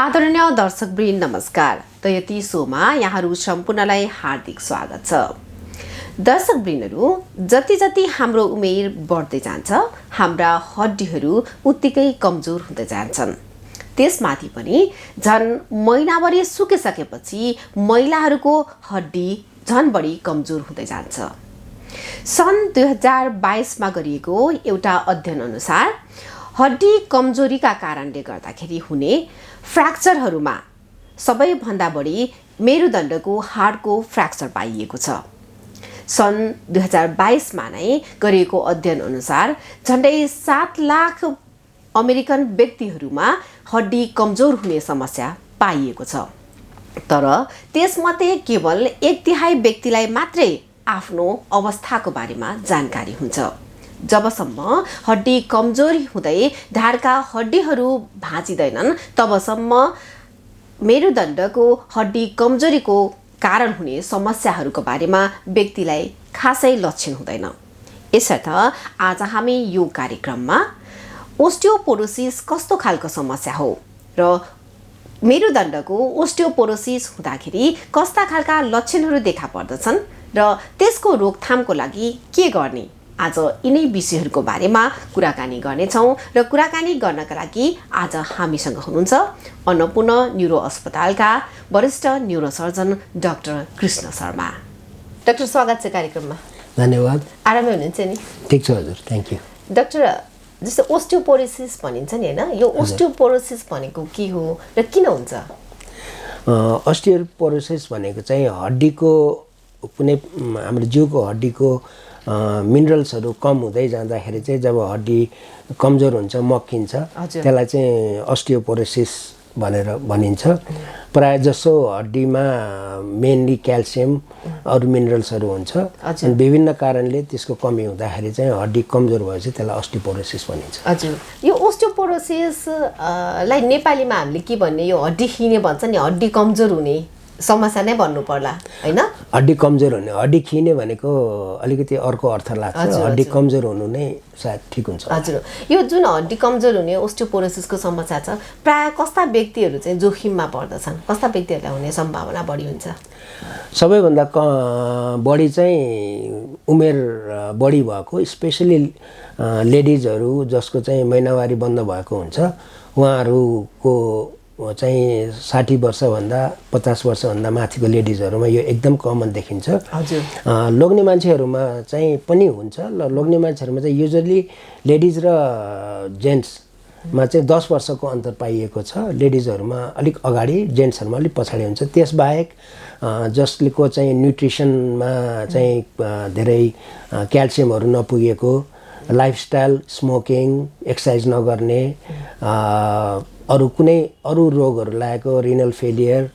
आदरणीय दर्शकवृन्द नमस्कार। त यति सोमा यहाँहरू सम्पूर्णलाई हार्दिक स्वागत छ। दर्शकवृन्दहरू, जति जति हाम्रो उमेर बढ्दै जान्छ हाम्रा हड्डीहरू उत्तिकै कमजोर हुँदै जान्छन्। त्यसमाथि पनि झन् महिनाभरि सुकिसकेपछि महिलाहरूको हड्डी झन् बढी कमजोर हुँदै जान्छ। सन् 2022 मा गरिएको एउटा अध्ययन अनुसार हड्डी कमजोरीका कारणले गर्दाखेरि हुने फ्र्याक्चरहरूमा सबैभन्दा बढी मेरुदण्डको हाडको फ्र्याक्चर पाइएको छ। सन् 2022 मा नै गरिएको अध्ययन अनुसार झन्डै 7 लाख अमेरिकन व्यक्तिहरूमा हड्डी कमजोर हुने समस्या पाइएको छ। तर त्यसमध्ये केवल 1/3 व्यक्तिलाई मात्रै आफ्नो अवस्थाको बारेमा जानकारी हुन्छ। जबसम्म हड्डी कमजोरी हुँदै ढाडका हड्डीहरू भाँचिँदैनन् तबसम्म मेरुदण्डको हड्डी कमजोरीको कारण हुने समस्याहरूको बारेमा व्यक्तिलाई खासै लक्षण हुँदैन। यसर्थ आज हामी यो कार्यक्रममा ओस्टियोपोरोसिस कस्तो खालको समस्या हो र मेरुदण्डको ओस्टियोपोरोसिस हुँदाखेरि कस्ता खालका लक्षणहरू देखा पर्दछन् र त्यसको रोकथामको लागि के गर्ने, आज यिनै विषयहरूको बारेमा कुराकानी गर्नेछौँ। र कुराकानी गर्नका लागि आज हामीसँग हुनुहुन्छ अन्नपूर्ण न्यूरो अस्पतालका वरिष्ठ neurosurgeon doctor Krishna Sharma. Doctor, स्वागत छ कार्यक्रममा। धन्यवाद। आरामै हुनुहुन्छ नि? ठिक छ हजुर, थ्याङ्क यू। डाक्टर, जस्तो ओस्टियोपोरोसिस भनिन्छ नि होइन, यो ओस्टियोपोरोसिस भनेको के हो र किन हुन्छ? ओस्टियोपोरोसिस भनेको चाहिँ हड्डीको कुनै हाम्रो जिउको हड्डीको मिनरल्सहरू कम हुँदै जाँदाखेरि चाहिँ जब हड्डी कमजोर हुन्छ, मक्किन्छ, त्यसलाई चाहिँ ओस्टियोपोरोसिस भनेर भनिन्छ। प्राय जसो हड्डीमा मेनली क्याल्सियम अरू मिनरल्सहरू हुन्छ अनि विभिन्न कारणले त्यसको कमी हुँदाखेरि चाहिँ हड्डी कमजोर भएपछि त्यसलाई ओस्टियोपोरोसिस भनिन्छ। हजुर, यो ओस्टियोपोरोसिस लाई नेपालीमा हामीले के भन्ने, यो हड्डी खिने भन्छ नि, हड्डी कमजोर हुने समस्या नै भन्नु पर्ला हैन? हड्डी कमजोर हुने, हड्डी खिने भनेको अलिकति अर्को अर्थ लाग्छ। हड्डी कमजोर हुनु नै सायद ठिक हुन्छ। हजुर, यो जुन हड्डी कमजोर हुने ओस्टियोपोरोसिसको समस्या छ, प्राय कस्ता व्यक्तिहरू चाहिँ जोखिममा पर्दछन्? कस्ता व्यक्तिहरूलाई हुने सम्भावना बढी हुन्छ? सबैभन्दा बढी चाहिँ उमेर बढी भएको, स्पेसली लेडिजहरू जसको चाहिँ महिनावारी बन्द भएको हुन्छ, उहाँहरूको चाहिँ 60 वर्षभन्दा 50 वर्षभन्दा माथिको लेडिजहरूमा यो एकदम कमन देखिन्छ। लोग्ने मान्छेहरूमा चाहिँ पनि हुन्छ। लोग्ने मान्छेहरूमा चाहिँ युजली लेडिज र जेन्ट्समा चाहिँ 10 वर्षको अन्तर पाइएको छ। लेडिजहरूमा अलिक अगाडि, जेन्ट्सहरूमा अलिक पछाडि हुन्छ। त्यसबाहेक जसको चाहिँ न्युट्रिसनमा चाहिँ धेरै क्याल्सियमहरू नपुगेको, लाइफस्टाइल, स्मोकिङ, एक्सर्साइज नगर्ने, अरू कुनै अरू रोगहरू लागेको, रिनल फेलियर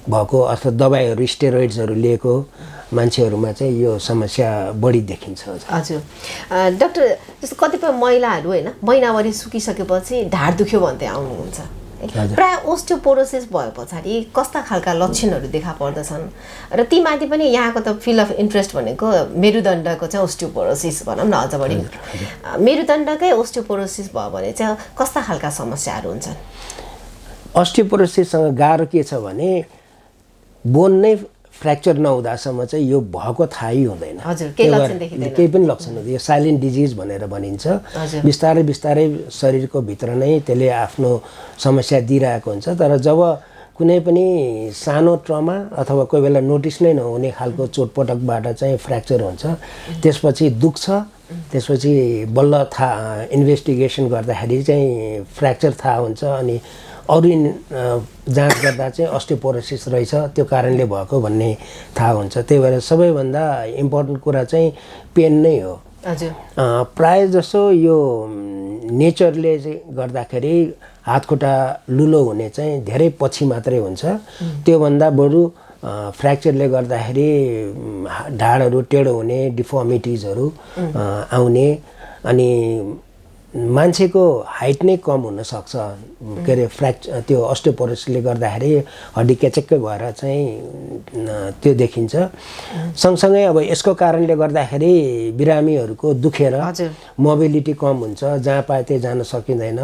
भएको अथवा दबाईहरू स्टेरोइड्सहरू लिएको मान्छेहरूमा चाहिँ यो समस्या बढी देखिन्छ। हजुर डाक्टर, जस्तो कतिपय महिलाहरू होइन महिनावारी सुकिसकेपछि ढाड दुख्यो भन्दै आउनुहुन्छ, प्राय ओस्टियोपोरोसिस भए पछाडि कस्ता खालका लक्षणहरू देखा पर्दछन् र ती माथि पनि यहाँको त फिल्ड अफ इन्ट्रेस्ट भनेको मेरुदण्डको चाहिँ ओस्टियोपोरोसिस भनौँ न, अझ बढी मेरुदण्डकै ओस्टियोपोरोसिस भयो भने चाहिँ कस्ता खालका समस्याहरू हुन्छन्? ओस्टियोपोरोसिससँग गाह्रो के छ भने बोन नै फ्र्याक्चर नहुँदासम्म चाहिँ यो भएको थाहै हुँदैन। केही पनि लक्षण हुँदैन। यो साइलेन्ट डिजिज भनेर भनिन्छ। बिस्तारै बिस्तारै शरीरको भित्र नै त्यसले आफ्नो समस्या दिइरहेको हुन्छ। तर जब कुनै पनि सानो ट्रमा अथवा कोही बेला नोटिस नै नहुने खालको चोटपटकबाट चाहिँ फ्र्याक्चर हुन्छ, त्यसपछि दुख्छ, त्यसपछि बल्ल इन्भेस्टिगेसन गर्दाखेरि चाहिँ फ्र्याक्चर थाहा हुन्छ अनि अरू जाँच गर्दा चाहिँ ओस्टियोपोरोसिस रहेछ, त्यो कारणले भएको भन्ने थाहा हुन्छ। त्यही भएर सबैभन्दा इम्पोर्टेन्ट कुरा चाहिँ पेन नै हो। प्राय जसो यो नेचरले चाहिँ गर्दाखेरि हातखुट्टा लुलो हुने चाहिँ धेरै पछि मात्रै हुन्छ। त्योभन्दा बरु फ्र्याक्चरले गर्दाखेरि ढाडहरू टेढो हुने, डिफर्मिटिजहरू आउने, अनि मान्छेको हाइट नै कम हुनसक्छ के अरे त्यो अस्टियोपोरोसिसले गर्दाखेरि हड्डी केचक्कै भएर चाहिँ त्यो देखिन्छ। सँगसँगै अब यसको कारणले गर्दाखेरि बिरामीहरूको दुखेर मोबिलिटी कम हुन्छ, जहाँ पाए त्यही जान सकिँदैन।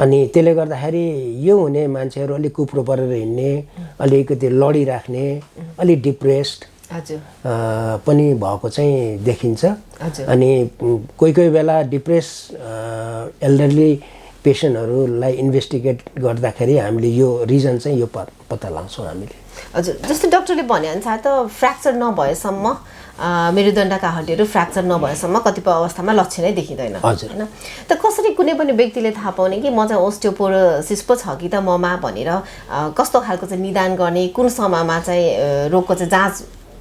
अनि त्यसले गर्दाखेरि यो हुने मान्छेहरू अलिक कुप्रो परेर हिँड्ने, अलिकति लडिराख्ने, अलिक डिप्रेस्ड पनि भएको चाहिँ देखिन्छ। अनि कोही कोही बेला डिप्रेस एल्डरली पेसेन्टहरूलाई इन्भेस्टिगेट गर्दाखेरि हामीले यो रिजन चाहिँ यो पत्ता लगाउँछौँ हामीले। हजुर, जस्तो डक्टरले भनेअनुसार त फ्र्याक्चर नभएसम्म मेरुदण्डका हड्डीहरू फ्र्याक्चर नभएसम्म कतिपय अवस्थामा लक्षणै देखिँदैन हैन। त कसरी कुनै पनि व्यक्तिले थाहा पाउने कि म चाहिँ ओस्टियोपोरोसिस पो छ कि त ममा भनेर कस्तो खालको चाहिँ निदान गर्ने, कुन समयमा चाहिँ रोगको चाहिँ जाँच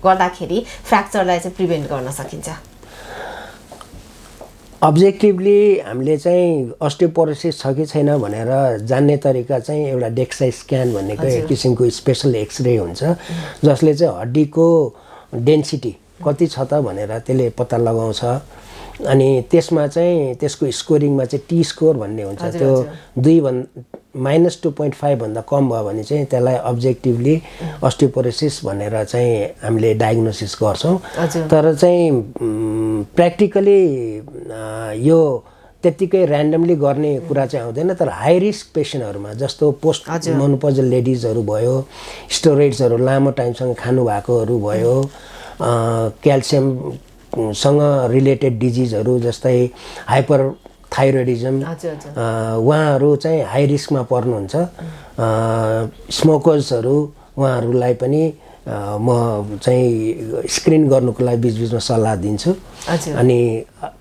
गर्दाखेरि फ्र्याक्चरलाई चाहिँ प्रिभेन्ट गर्न सकिन्छ? अब्जेक्टिभली हामीले चाहिँ अस्टियोपोरोसिस छ कि छैन भनेर जान्ने तरिका चाहिँ एउटा डेक्सा स्क्यान भन्नेको एक किसिमको स्पेसल एक्सरे हुन्छ, जसले चाहिँ हड्डीको डेन्सिटी कति छ त भनेर त्यसले पत्ता लगाउँछ। अनि त्यसमा चाहिँ त्यसको स्कोरिङमा चाहिँ टी स्कोर भन्ने हुन्छ, त्यो -2.5 भन्दा कम भयो भने चाहिँ त्यसलाई अब्जेक्टिभली अस्टियोपोरोसिस भनेर चाहिँ हामीले डायग्नोसिस गर्छौँ। तर चाहिँ प्र्याक्टिकली यो त्यत्तिकै ऱ्यान्डमली गर्ने कुरा चाहिँ आउँदैन। तर हाई रिस्क पेसेन्टहरूमा जस्तो पोस्ट मेनोपॉजल लेडिजहरू भयो, स्टेरोइड्सहरू लामो टाइमसँग खानुभएकोहरू भयो, क्याल्सियमसँग रिलेटेड डिजिजहरू जस्तै हाइपर थाइरोइडिजम, उहाँहरू चाहिँ हाई रिस्कमा पर्नुहुन्छ। स्मोकर्सहरू उहाँहरूलाई पनि म चाहिँ स्क्रिन गर्नुको लागि बिचबिचमा सल्लाह दिन्छु। अनि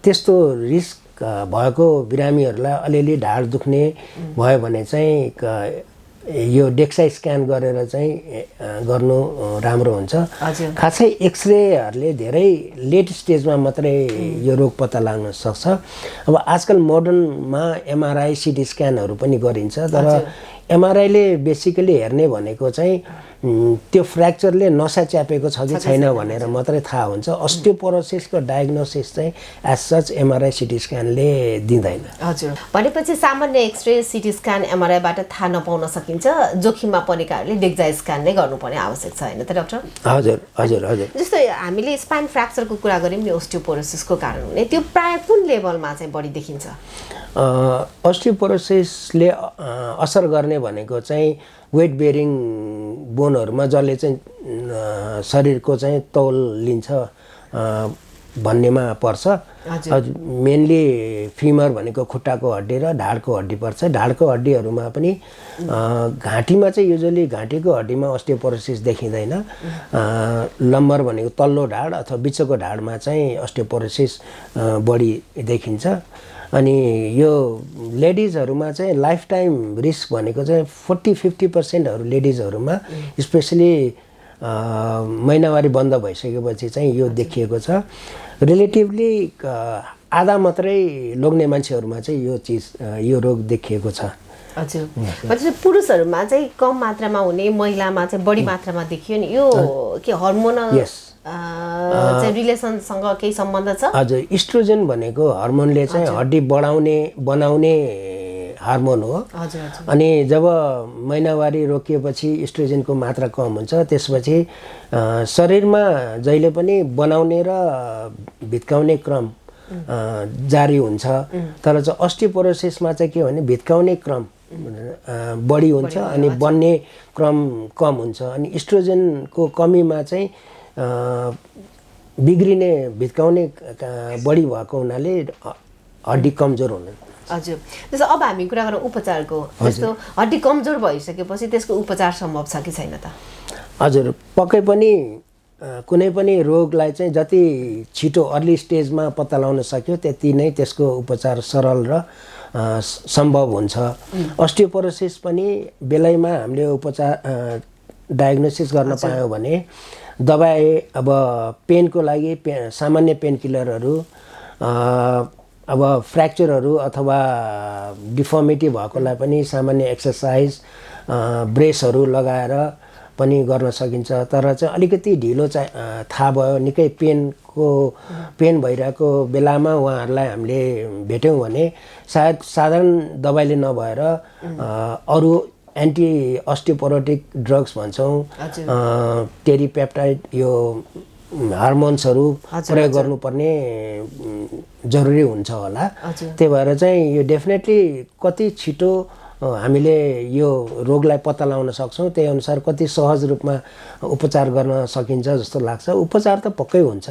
त्यस्तो रिस्क भएको बिरामीहरूलाई अलिअलि ढाड दुख्ने भयो भने चाहिँ यो डेक्सा स्क्यान गरेर चाहिँ गर्नु राम्रो हुन्छ। खासै एक्सरेहरूले धेरै लेट स्टेजमा मात्रै यो रोग पत्ता लाग्न सक्छ। अब आजकल मोडर्नमा एमआरआई सिटी स्क्यानहरू पनि गरिन्छ, तर एमआरआईले बेसिकली हेर्ने भनेको चाहिँ त्यो फ्र्याक्चरले नसा च्यापेको छ कि छैन भनेर मात्रै थाहा हुन्छ। अस्टियोपोरोसिसको डायग्नोसिस चाहिँ एज सच एमआरआई सिटी स्क्यानले दिँदैन। हजुर, भनेपछि सामान्य एक्सरे सिटी स्क्यान एमआरआईबाट थाहा नपाउन सकिन्छ, जोखिममा परेकाहरूले डेक्सा स्क्यान नै गर्नुपर्ने आवश्यक छ हैन त डाक्टर? हजुर हजुर हजुर। जस्तो हामीले स्पाइन फ्र्याक्चरको कुरा गऱ्यौँ नि, ओस्टियोपोरोसिसको कारण हुने, त्यो प्राय कुन लेभलमा चाहिँ बढी देखिन्छ? अस्टियोपोरोसिसले असर गर्ने भनेको चाहिँ वेट बेरिङ बोनहरूमा, जसले चाहिँ शरीरको चाहिँ तौल लिन्छ भन्नेमा पर्छ। मेनली फिमर भनेको खुट्टाको हड्डी र ढाडको हड्डी पर्छ। ढाडको हड्डीहरूमा पनि घाँटीमा चाहिँ युजुअली घाँटीको हड्डीमा अस्टियोपोरोसिस देखिँदैन। लम्बर भनेको तल्लो ढाड अथवा बिचको ढाडमा चाहिँ अस्टियोपोरोसिस बढी देखिन्छ। अनि यो लेडिजहरूमा चाहिँ लाइफ टाइम रिस्क भनेको चाहिँ 40-50% लेडिजहरूमा स्पेसली महिनावारी बन्द भइसकेपछि चाहिँ यो देखिएको छ। रिलेटिभली आधा मात्रै लोग्ने मान्छेहरूमा चाहिँ यो रोग देखिएको छ। हजुर, भनेपछि पुरुषहरूमा चाहिँ कम मात्रामा हुने, महिलामा चाहिँ बढी मात्रामा देखियो नि, यो के हर्मोनल चाहिँ रिलेसनसँग केही सम्बन्ध छ? हजुर, इस्ट्रोजन भनेको हर्मोनले चाहिँ हड्डी बनाउने हार्मोन हो। अनि जब महिनावारी रोकिएपछि इस्ट्रोजनको मात्रा कम हुन्छ, त्यसपछि शरीरमा जहिले पनि बनाउने र भित्काउने क्रम जारी हुन्छ। तर चाहिँ अस्टियोपोरोसिसमा चाहिँ के हो भने भित्काउने क्रम बढी हुन्छ अनि बन्ने क्रम कम हुन्छ। अनि इस्ट्रोजनको कमीमा चाहिँ बिग्रिने भित्काउने बढी भएको हुनाले हड्डी कमजोर हुने। हजुर, जस्तो अब हामी कुरा गरौँ उपचारको, जस्तो हड्डी कमजोर भइसकेपछि त्यसको उपचार सम्भव छ कि छैन त? हजुर, पक्कै पनि कुनै पनि रोगलाई चाहिँ जति छिटो अर्ली स्टेजमा पत्ता लगाउन सक्यो त्यति नै त्यसको उपचार सरल र सम्भव हुन्छ। अस्टियोपोरोसिस पनि बेलैमा हामीले उपचार डायग्नोसिस गर्न पायौँ भने दबाई, अब पेनको लागि सामान्य पेन किलरहरू, अब फ्र्याक्चरहरू अथवा डिफर्मिटी भएकोलाई पनि सामान्य एक्सर्साइज, ब्रेसहरू लगाएर पनि गर्न सकिन्छ तर चाहिँ अलिकति ढिलो चाहिँ थाहा भयो निकै पेन भइरहेको बेलामा उहाँहरूलाई हामीले भेट्यौँ भने सायद साधारण दबाईले नभएर अरू एन्टी अस्टियोपोरोटिक ड्रग्स भन्छौँ टेरिपेप्टाइड यो हार्मोन्सहरू प्रयोग गर्नुपर्ने जरुरी हुन्छ होला त्यही भएर चाहिँ यो डेफिनेटली कति छिटो हामीले यो रोगलाई पत्ता लगाउन सक्छौँ त्यही अनुसार कति सहज रूपमा उपचार गर्न सकिन्छ जस्तो लाग्छ उपचार त पक्कै हुन्छ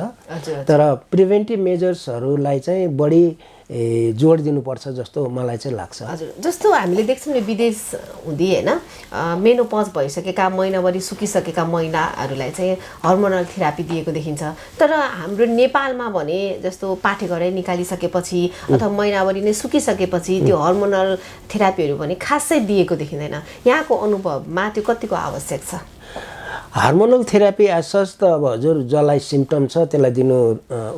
तर प्रिभेन्टिभ मेजर्सहरूलाई चाहिँ बढी जोड दिनुपर्छ जस्तो मलाई चाहिँ लाग्छ हजुर जस्तो हामीले देख्छौँ नि विदेश हुँदी हैन मेनोपज भइसकेका महिनाभरि सुकिसकेका महिलाहरूलाई चाहिँ हर्मोनल थेरापी दिएको देखिन्छ तर हाम्रो नेपालमा भने जस्तो पाठेघरै निकालिसकेपछि अथवा महिनाभरि नै सुकिसकेपछि त्यो हर्मोनल थेरापीहरू पनि खासै दिएको देखिँदैन यहाँको अनुभवमा त्यो कतिको आवश्यक छ हार्मोनल थेरापी एसस त अब हजुर जसलाई सिम्पटम छ त्यसलाई दिनु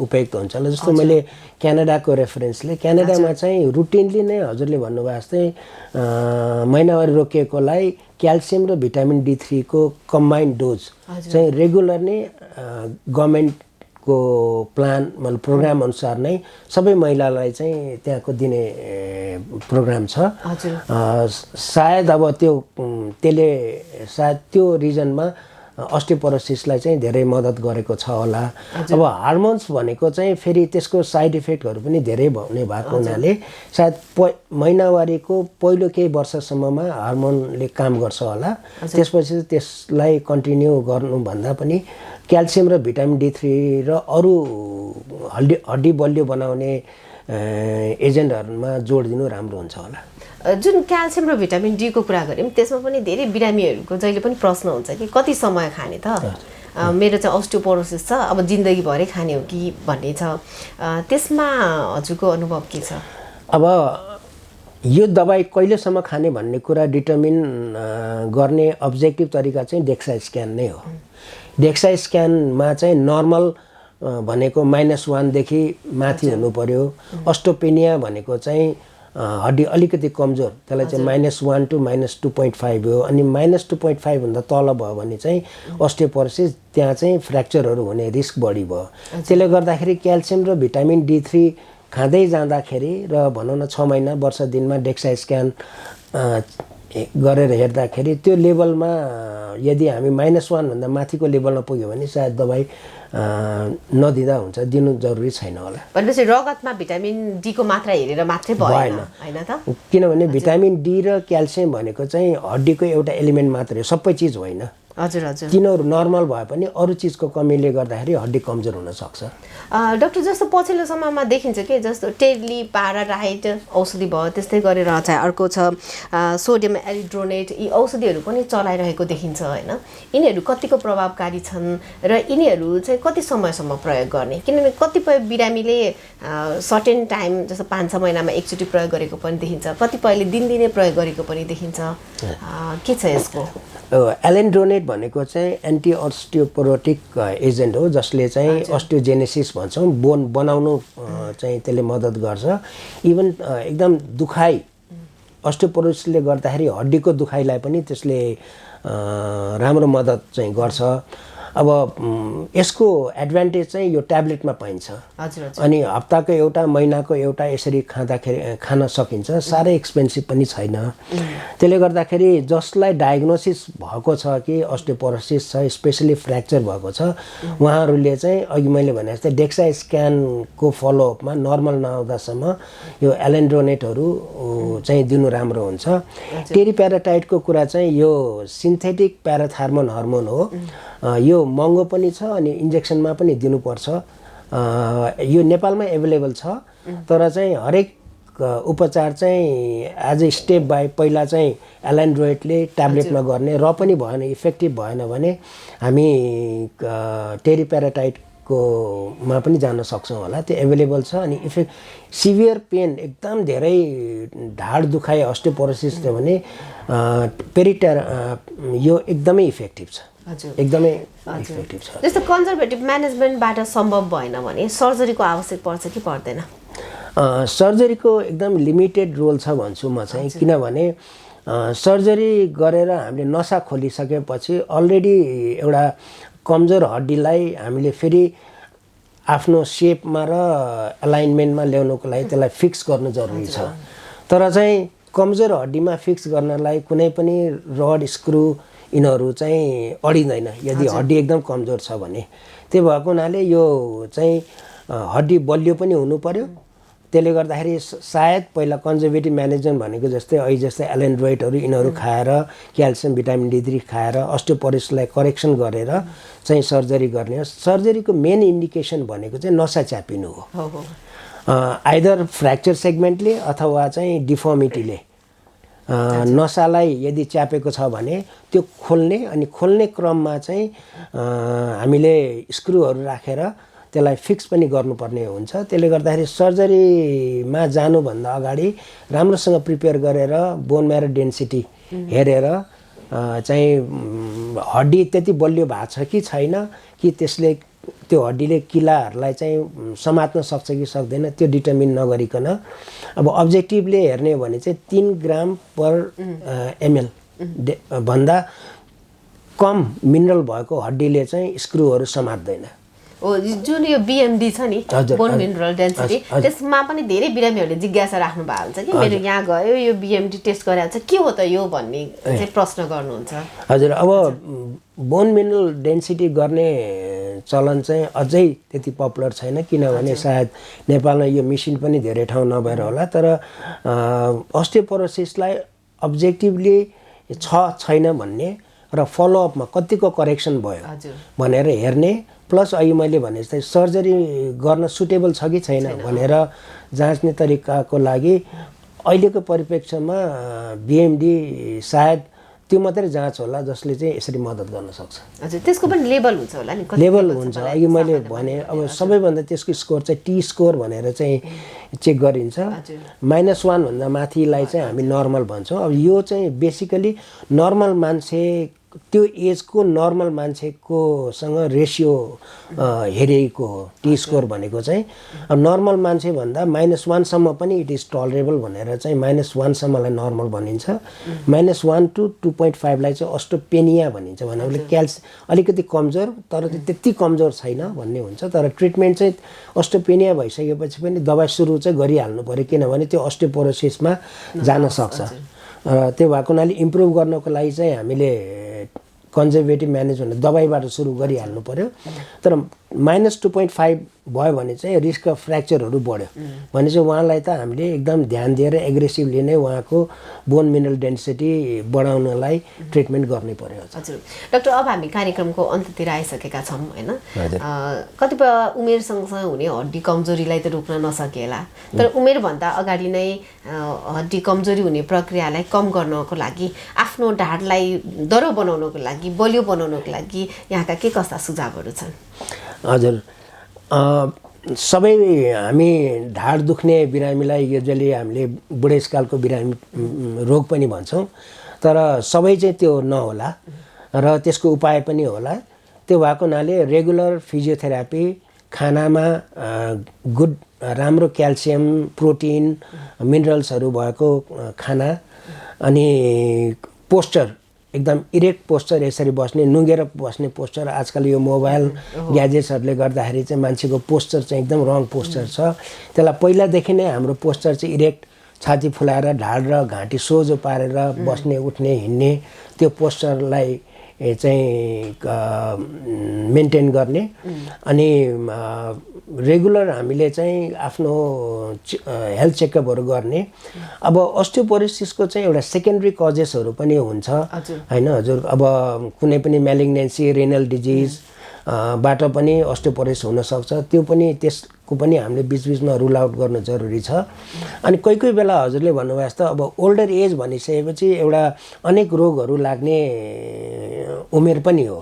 उपयुक्त हुन्छ होला जस्तो मैले क्यानाडाको रेफरेन्सले क्यानाडामा चाहिँ रुटिनली नै हजुरले भन्नुभयो जस्तै महिनावारी रोकिएकोलाई क्याल्सियम र भिटामिन D3 को कम्बाइन्ड डोज चाहिँ रेगुलर नै गभर्मेन्टको प्लान मतलब प्रोग्राम अनुसार नै सबै महिलालाई चाहिँ त्यहाँको दिने प्रोग्राम छ सायद अब त्यसले सायद त्यो रिजनमा अस्टियोपोरोसिसलाई चाहिँ धेरै मद्दत गरेको छ होला अब हार्मोन्स भनेको चाहिँ फेरि त्यसको साइड इफेक्टहरू पनि धेरै हुने भएको हुनाले सायद महिनावारीको पहिलो केही वर्षसम्ममा हार्मोनले काम गर्छ होला त्यसपछि त्यसलाई कन्टिन्यू गर्नुभन्दा पनि क्याल्सियम र भिटामिन D3 र अरू हड्डी बलियो बनाउने एजेन्टहरूमा जोड दिनु राम्रो हुन्छ होला जुन क्याल्सियम र भिटामिन D को कुरा गऱ्यौँ त्यसमा पनि धेरै बिरामीहरूको जहिले पनि प्रश्न हुन्छ कि कति समय खाने त मेरो चाहिँ अस्टियोपोरोसिस छ अब जिन्दगीभरै खाने हो कि भन्ने छ त्यसमा हजुरको अनुभव के छ अब यो दबाई कहिलेसम्म खाने भन्ने कुरा डिटर्मिन गर्ने अब्जेक्टिभ तरिका चाहिँ डेक्सा स्क्यान नै हो डेक्सा स्क्यानमा चाहिँ नर्मल भनेको -1 देखि माथि हुनु पर्यो अस्टोपेनिया भनेको चाहिँ हड्डी अलिकति कमजोर त्यसलाई चाहिँ -1 to -2.5 हो अनि -2.5 भन्दा तल भयो भने चाहिँ अस्टियोपोरोसिस त्यहाँ चाहिँ फ्र्याक्चरहरू हुने रिस्क बढी भयो त्यसले गर्दाखेरि क्याल्सियम र भिटामिन D3 खाँदै जाँदाखेरि र भनौँ न 6 महिना वर्ष दिनमा डेक्सा स्क्यान गरेर हेर्दाखेरि त्यो लेभलमा यदि हामी -1 भन्दा माथिको लेभलमा पुग्यो भने सायद दबाई नदिँदा हुन्छ दिनु जरुरी छैन होला भनेपछि रगतमा भिटामिन D को मात्रा हेरेर मात्रै भएन हैन त किनभने भिटामिन D र क्याल्सियम भनेको चाहिँ हड्डीको एउटा एलिमेन्ट मात्रै हो सबै चीज होइन हजुर हजुर तिनीहरू नर्मल भए पनि अरू चीजको कमीले गर्दाखेरि हड्डी कमजोर हुन सक्छ डाक्टर जस्तो पछिल्लो समयमा देखिन्छ कि जस्तो टेली पाराडाइट औषधि भयो त्यस्तै गरेर चाहिँ अर्को छ सोडियम एलिड्रोनेट यी औषधिहरू पनि चलाइरहेको देखिन्छ हैन यिनीहरू कतिको प्रभावकारी छन् र यिनीहरू चाहिँ कति समयसम्म प्रयोग गर्ने किनभने कतिपय बिरामीले सर्टेन टाइम जस्तो 5-6 महिनामा एकचोटि प्रयोग गरेको पनि देखिन्छ कतिपयले दिनदिनै प्रयोग गरेको पनि देखिन्छ के छ यसको एलेन्ड्रोनेट भनेको चाहिँ एन्टी अस्टियोपोरोटिक एजेन्ट हो जसले चाहिँ अस्टियोजेनेसिस भन्छौँ बोन बनाउनु चाहिँ त्यसले मद्दत गर्छ इभन एकदम दुखाइ अस्टियोपोरोसिसले गर्दाखेरि हड्डीको दुखाइलाई पनि त्यसले राम्रो मद्दत चाहिँ गर्छ अब यसको एडभान्टेज चाहिँ यो ट्याब्लेटमा पाइन्छ अनि हप्ताको एउटा महिनाको एउटा यसरी खान सकिन्छ साह्रै एक्सपेन्सिभ पनि छैन त्यसले गर्दाखेरि जसलाई डायग्नोसिस भएको छ कि अस्टियोपोरोसिस छ स्पेशली फ्र्याक्चर भएको छ उहाँहरूले चाहिँ अघि मैले भने जस्तै डेक्सा स्क्यानको फलोअपमा नर्मल नआउँदासम्म यो एलेन्ड्रोनेटहरू चाहिँ दिनु राम्रो हुन्छ टेरिप्याराटाइडको कुरा चाहिँ यो सिन्थेटिक प्याराथार्मोन हर्मोन हो यो महँगो पनि छ अनि इन्जेक्सनमा पनि दिनुपर्छ यो नेपालमा एभाइलेबल छ तर चाहिँ हरेक उपचार चाहिँ एज ए स्टेप बाई पहिला चाहिँ एलेन्ड्रोइडले ट्याब्लेटमा गर्ने र पनि भएन इफेक्टिभ भएन भने हामी टेरिप्याराटाइडको मा पनि जान सक्छौँ होला त्यो एभाइलेबल छ अनि सिभियर पेन एकदम धेरै ढाड दुखाइ अस्टियोपोरोसिस थियो भने यो एकदमै इफेक्टिभ छ एकदमै इफेक्टिभ छ जस्तो कन्जर्भेटिभ म्यानेजमेन्टबाट सम्भव भएन भने सर्जरीको आवश्यक पर्छ कि पर्दैन सर्जरीको एकदम लिमिटेड रोल छ भन्छु म चाहिँ किनभने सर्जरी गरेर हामीले नसा खोलिसकेपछि अलरेडी एउटा कमजोर हड्डीलाई हामीले फेरि आफ्नो सेपमा र एलाइनमेन्टमा ल्याउनको लागि त्यसलाई फिक्स गर्नु जरुरी छ। तर चाहिँ कमजोर हड्डीमा फिक्स गर्नलाई कुनै पनि रड स्क्रु यिनीहरू चाहिँ अडिँदैन यदि हड्डी एकदम कमजोर छ भने। त्यो भएको हुनाले यो चाहिँ हड्डी बलियो पनि हुनु पर्यो। त्यसले गर्दाखेरि सायद पहिला कन्जर्भेटिभ म्यानेजमेन्ट भनेको जस्तै अहिले जस्तै एलेन्ड्रोइडहरू यिनीहरू खाएर क्याल्सियम भिटामिन D3 खाएर अस्टियोपोरोसिसलाई करेक्सन गरेर चाहिँ सर्जरी गर्ने हो। सर्जरीको मेन इन्डिकेसन भनेको चाहिँ नसा च्यापिनु हो, आइदर फ्र्याक्चर सेगमेन्टले अथवा चाहिँ डिफर्मिटीले नसालाई यदि च्यापेको छ भने त्यो खोल्ने, अनि खोल्ने क्रममा चाहिँ हामीले स्क्रुहरू राखेर त्यसलाई फिक्स पनि गर्नुपर्ने हुन्छ। त्यसले गर्दाखेरि सर्जरीमा जानुभन्दा अगाडि राम्रोसँग प्रिपेयर गरेर बोन म्यारो डेन्सिटी हेरेर चाहिँ हड्डी त्यति बलियो भएको छ कि छैन, कि त्यसले त्यो हड्डीले किलाहरूलाई चाहिँ समात्न सक्छ कि सक्दैन त्यो डिटर्मिन नगरिकन अब अब्जेक्टिभले हेर्ने हो भने चाहिँ 3 ग्राम पर ml भन्दा कम मिनरल भएको हड्डीले चाहिँ स्क्रुहरू समात्दैन। जुन यो BMD छ नि, बोन मिनरल डेन्सिटी, त्यसमा पनि धेरै बिरामीहरूले जिज्ञासा राख्नु भएको हुन्छ कि मेरो यहाँ गयो यो BMD टेस्ट गराएको छ के हो त यो भन्ने चाहिँ प्रश्न गर्नुहुन्छ। हजुर, अब बोन मिनरल डेन्सिटी गर्ने चलन चाहिँ अझै त्यति पपुलर छैन, किनभने सायद नेपालमा यो मेसिन पनि धेरै ठाउँ नभएर होला। तर अस्टियोपोरोसिसलाई अब्जेक्टिभली छैन भन्ने र फलोअपमा कतिको करेक्सन भयो भनेर हेर्ने, प्लस अहिले मैले भने जस्तै सर्जरी गर्न सुटेबल छ कि छैन भनेर जाँच्ने तरिकाको लागि अहिलेको परिप्रेक्ष्यमा BMD सायद त्यो मात्रै जाँच होला जसले चाहिँ यसरी मद्दत गर्न सक्छ। हजुर, त्यसको पनि लेभल हुन्छ होला नि? लेभल हुन्छ। अघि मैले भने अब सबैभन्दा त्यसको स्कोर चाहिँ T स्कोर भनेर चाहिँ चेक गरिन्छ। -1 भन्दा माथिलाई चाहिँ हामी नर्मल भन्छौँ। अब यो चाहिँ बेसिकली नर्मल मान्छे, त्यो एजको नर्मल मान्छेकोसँग रेसियो हेरेको हो T स्कोर भनेको चाहिँ। अब नर्मल मान्छे भन्दा -1 सम्म पनि इट इज टलरेबल भनेर चाहिँ -1 सम्मलाई नर्मल भनिन्छ। -1 to 2.5 लाई चाहिँ अस्टोपेनिया भनिन्छ, भनेको अलिकति कमजोर तर त्यति कमजोर छैन भन्ने हुन्छ। तर ट्रिटमेन्ट चाहिँ अस्टोपेनिया भइसकेपछि पनि दबाई सुरु चाहिँ गरिहाल्नु पर्यो, किनभने त्यो अस्टियोपोरोसिसमा जान सक्छ। त्यो भएको हुनाले इम्प्रुभ गर्नको लागि चाहिँ हामीले कन्जर्भेटिभ म्यानेजमेन्ट दबाईबाट सुरु गरिहाल्नु पर्यो। तर -2.5 भयो भने चाहिँ रिस्क अफ फ्र्याक्चरहरू बढ्यो भने चाहिँ उहाँलाई त हामीले एकदम ध्यान दिएर एग्रेसिभली नै उहाँको बोन मिनरल डेन्सिटी बढाउनलाई ट्रिटमेन्ट गर्नै पर्यो। हजुर डाक्टर, अब हामी कार्यक्रमको अन्त्यतिर आइसकेका छौँ हैन? कतिपय उमेर सँगसँगै हुने हड्डी कमजोरीलाई त रोक्न नसकेला, तर उमेरभन्दा अगाडि नै हड्डी कमजोरी हुने प्रक्रियालाई कम गर्नको लागि, आफ्नो ढाडलाई दह्रो बनाउनको लागि, बलियो बनाउनको लागि यहाँका के कस्ता सुझावहरू छन्? हजुर, सबै हामी ढाड दुख्ने बिरामीलाई युजुअली हामीले बुढेसकालको बिरामी रोग पनि भन्छौँ, तर सबै चाहिँ त्यो नहोला र त्यसको उपाय पनि होला। त्यो भएको हुनाले रेगुलर फिजियोथेरापी, खानामा गुड राम्रो क्याल्सियम, प्रोटिन, मिनरल्सहरू भएको खाना, अनि पोस्चर एकदम इरेक्ट पोस्चर, यसरी बस्ने, नुँगेर बस्ने पोस्चर। आजकल यो मोबाइल ग्याजेट्सहरूले गर्दाखेरि चाहिँ मान्छेको पोस्चर चाहिँ एकदम रङ पोस्चर छ। त्यसलाई पहिलादेखि नै हाम्रो पोस्चर चाहिँ इरेक्ट, छाती फुलाएर ढाड र घाँटी सोझो पारेर बस्ने, उठ्ने, हिँड्ने, त्यो पोस्चरलाई चाहिँ मेन्टेन गर्ने। अनि रेगुलर हामीले चाहिँ आफ्नो हेल्थ चेकअपहरू गर्ने। अब अस्टियोपोरोसिसको चाहिँ एउटा सेकेन्डरी कजेसहरू पनि हुन्छ हैन हजुर। अब कुनै पनि म्यालिग्नेन्सी, रेनल डिजिज बाट पनि अस्टियोपोरोसिस हुनसक्छ, त्यो पनि त्यसको पनि हामीले बिचबिचमा रुल आउट गर्न जरुरी छ। अनि कोही कोही बेला हजुरले भन्नुभयो जस्तो अब ओल्डर एज भनिसकेपछि एउटा अनेक रोगहरू लाग्ने उमेर पनि हो।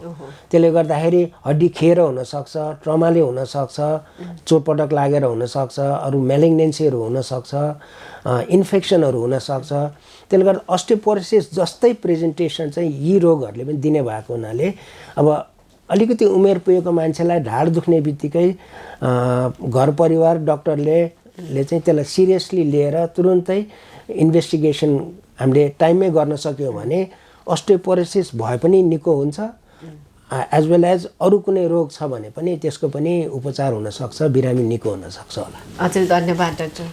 त्यसले गर्दाखेरि हड्डी खेर हुनसक्छ, ट्रमाले हुनसक्छ, चोटपटक लागेर हुनसक्छ, अरू म्यालिग्नेन्सीहरू हुनसक्छ, इन्फेक्सनहरू हुनसक्छ। त्यसले गर्दा अस्टियोपोरोसिस जस्तै प्रेजेन्टेसन चाहिँ यी रोगहरूले पनि दिने भएको हुनाले अब अलिकति उमेर पुगेको मान्छेलाई ढाड दुख्ने बित्तिकै घर परिवार, डक्टरले चाहिँ त्यसलाई सिरियसली लिएर तुरुन्तै इन्भेस्टिगेसन हामीले टाइममै गर्न सक्यौँ भने अस्टियोपोरोसिस भए पनि निको हुन्छ, एज वेल एज अरू कुनै रोग छ भने पनि त्यसको पनि उपचार हुनसक्छ, बिरामी निको हुनसक्छ होला। हजुर, धन्यवाद डाक्टर।